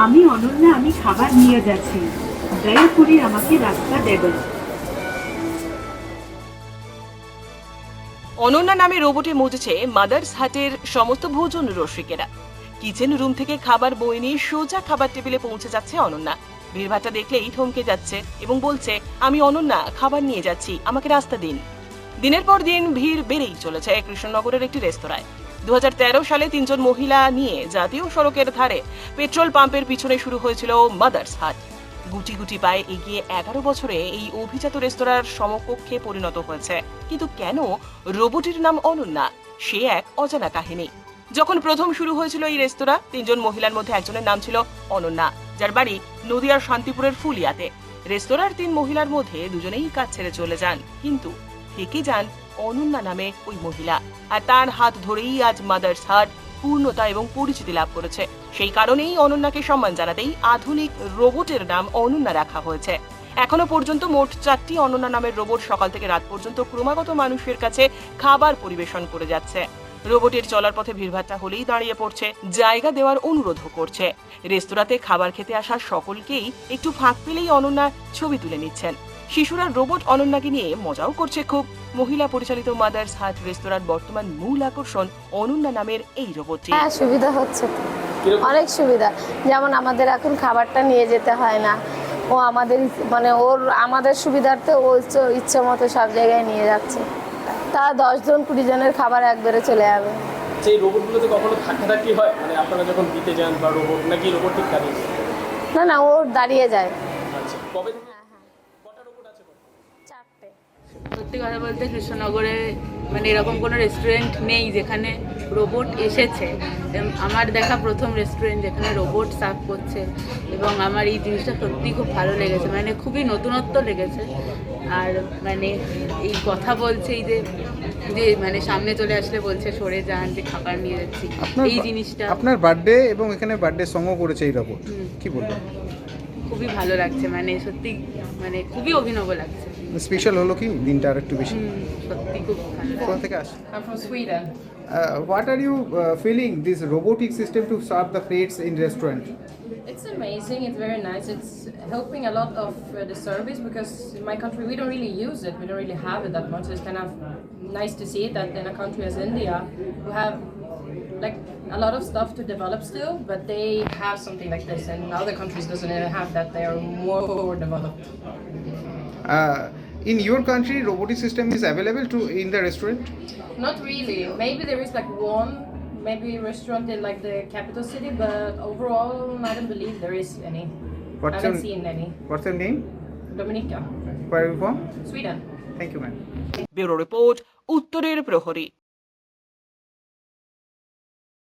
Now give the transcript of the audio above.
আমি অনন্যা, আমি খাবার নিয়ে যাচ্ছি, দয়া করে আমাকে রাস্তা দেবেন। অনন্যা নামে রোবটে মজেছে মাদার্স হাটের সমস্ত ভোজন রসিকেরা। কিচেন রুম থেকে খাবার বয়ে নিয়ে সোজা খাবার টেবিলে পৌঁছে যাচ্ছে অনন্যা। ভিড়ভাট্টা দেখলেই থমকে যাচ্ছে এবং বলছে, আমি অনন্যা, খাবার নিয়ে যাচ্ছি, আমাকে রাস্তা দিন। দিনের পর দিন ভিড় বেড়েই চলেছে কৃষ্ণনগরের একটি রেস্তোরাঁয়। 2013 সালে 3 জন মহিলা নিয়ে জাতীয় সড়কের ধারে পেট্রোল পাম্পের পিছনে শুরু হয়েছিল মাদার্স হাট। গুটি গুটি পায়ে এগিয়ে 11 বছরে এই অভিজাত রেস্তোরাঁর সমকক্ষে পরিণত হয়েছে। কিন্তু কেন রোবটের নাম অনন্যা, সে এক অজানা কাহিনী। যখন প্রথম শুরু হয়েছিল এই রেস্তোরাঁ, 3 জন মহিলার মধ্যে একজনের নাম ছিল অনন্যা, যার বাড়ি নদিয়ার শান্তিপুরের ফুলিয়াতে। রেস্তোরাঁর 3 মহিলার মধ্যে দুজনেই কাজ ছেড়ে চলে যান, কিন্তু থেকে যান অনন্যা নামে ওই মহিলা। আর তার হাত ধরেই আজ মাদার্স হাট পূর্ণতা এবং পরিচিতি লাভ করেছে। সেই কারণেই অনন্যাকে সম্মান জানাতেই আধুনিক রোবটের নাম অনন্যা রাখা হয়েছে। এখনো পর্যন্ত মোট 4টি অনন্যা নামের রোবট সকাল থেকে রাত পর্যন্ত ক্রমাগত মানুষের কাছে খাবার পরিবেশন করে যাচ্ছে। রোবটের চলার পথে ভিড়ভাট্টা হলেই দাঁড়িয়ে পড়ছে, জায়গা দেওয়ার অনুরোধও করছে। রেস্তোরাঁতে খাবার খেতে আসা সকলকেই একটু ফাঁক পেলেই অনন্যা ছবি তুলে নিচ্ছেন। শিশুরা রোবট অনন্যাকে নিয়ে মজাও করছে খুব। মহিলা পরিচালিত মাদার্স হাট রেস্তোরাঁর বর্তমান মূল আকর্ষণ অনন্যা নামের এই রোবটটি। হ্যাঁ, সুবিধা হচ্ছে তো, অনেক সুবিধা। যেমন আমাদের এখন খাবারটা নিয়ে যেতে হয় না, ও আমাদের মানে আমাদের সুবিধার্থে ও ইচ্ছে মতো সব জায়গায় নিয়ে যাচ্ছে। তা 10 জন 20 জনের খাবার একবারে চলে যাবে। সেই রোবটগুলোতে কখনো ধাক্কাধাক্কি হয়, মানে আপনারা যখন দিতে যান বা রোবট, নাকি রোবট ঠিক দাঁড়িয়ে? না না, ও দাঁড়িয়ে যায়। আচ্ছা, কবে থেকে কটা রোবট আছে? 4টে। সত্যি কথা বলতে কৃষ্ণনগরে মানে এরকম কোনো রেস্টুরেন্ট নেই যেখানে রোবট এসেছে। আমার দেখা প্রথম রেস্টুরেন্ট যেখানে রোবট সার্ভ করছে, এবং আমার এই জিনিসটা সত্যি খুব ভালো লেগেছে, মানে খুবই নতুনত্ব লেগেছে। আর মানে এই কথা বলছে, এই যে মানে সামনে চলে আসলে বলছে সরে যান, যে খাবার নিয়ে যাচ্ছি, এই জিনিসটা। আপনার বার্থডে এবং এখানে বার্থডে সঙ্গও করেছে এই রোবট, কি বলবেন? খুবই ভালো লাগছে, মানে সত্যি মানে খুবই অভিনব লাগছে। স্পেশাল হলো কি দিনটা আর একটু বেশি? সত্যি খুব ভালো কোথা থেকে আসে? I'm from Sweden. What are you feeling this robotic system to serve the plates in restaurant? It's amazing. It's very nice. It's helping a lot of the service, because in my country we don't really use it. We don't really have it that much. It's kind of nice to see that in a country as India, who have like a lot of stuff to develop still, but they have something like this, and other countries doesn't even have that. They are more developed. In your country, robotic system is available to in the restaurant? Not really. Maybe there is like one, maybe restaurant in like the capital city, but overall, I don't believe there is any. I haven't seen any. What's your name? Dominica, Where are you from? Sweden. Thank you, ma'am. Bureau report, উত্তরের প্রহরী।